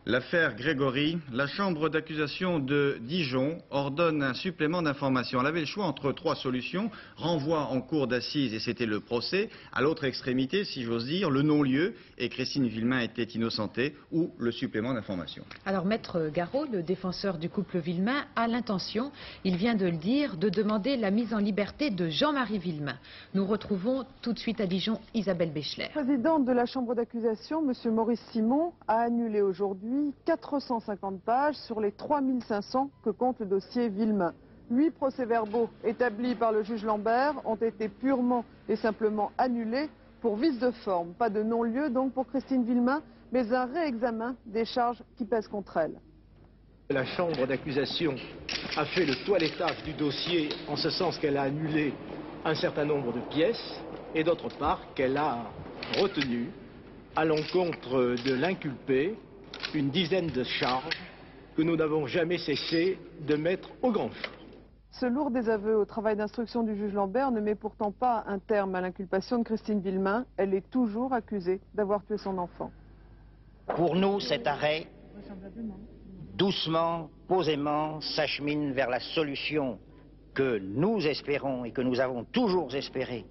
L'affaire Grégory, la chambre d'accusation de Dijon ordonne un supplément d'information. Elle avait le choix entre trois solutions: renvoi en cour d'assises, et c'était le procès; à l'autre extrémité, si j'ose dire, le non-lieu, et Christine Villemain était innocentée, ou le supplément d'information. Alors Maître Garot, le défenseur du couple Villemain, a l'intention, il vient de le dire, de demander la mise en liberté de Jean-Marie Villemain. Nous retrouvons tout de suite à Dijon Isabelle Béchler. Le président de la chambre d'accusation, M. Maurice Simon, a annulé aujourd'hui 450 pages sur les 3500 que compte le dossier Villemain. 8 procès-verbaux établis par le juge Lambert ont été purement et simplement annulés pour vice de forme. Pas de non-lieu donc pour Christine Villemain, mais un réexamen des charges qui pèsent contre elle. La chambre d'accusation a fait le toilettage du dossier en ce sens qu'elle a annulé un certain nombre de pièces et d'autre part qu'elle a retenu à l'encontre de l'inculpé une dizaine de charges que nous n'avons jamais cessé de mettre au grand jour. Ce lourd désaveu au travail d'instruction du juge Lambert ne met pourtant pas un terme à l'inculpation de Christine Villemain. Elle est toujours accusée d'avoir tué son enfant. Pour nous, cet arrêt, doucement, posément, s'achemine vers la solution que nous espérons et que nous avons toujours espérée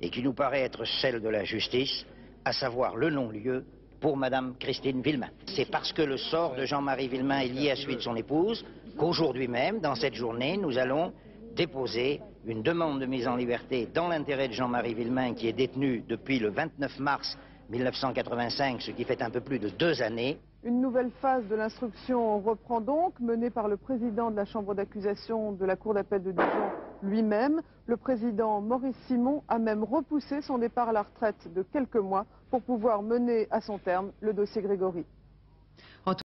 et qui nous paraît être celle de la justice, à savoir le non-lieu pour Madame Christine Villemain. C'est parce que le sort de Jean-Marie Villemain est lié à celui de son épouse qu'aujourd'hui même, dans cette journée, nous allons déposer une demande de mise en liberté dans l'intérêt de Jean-Marie Villemain, qui est détenu depuis le 29 mars 1985, ce qui fait un peu plus de 2 années. Une nouvelle phase de l'instruction reprend donc, menée par le président de la chambre d'accusation de la cour d'appel de Dijon lui-même. Le président Maurice Simon a même repoussé son départ à la retraite de quelques mois pour pouvoir mener à son terme le dossier Grégory.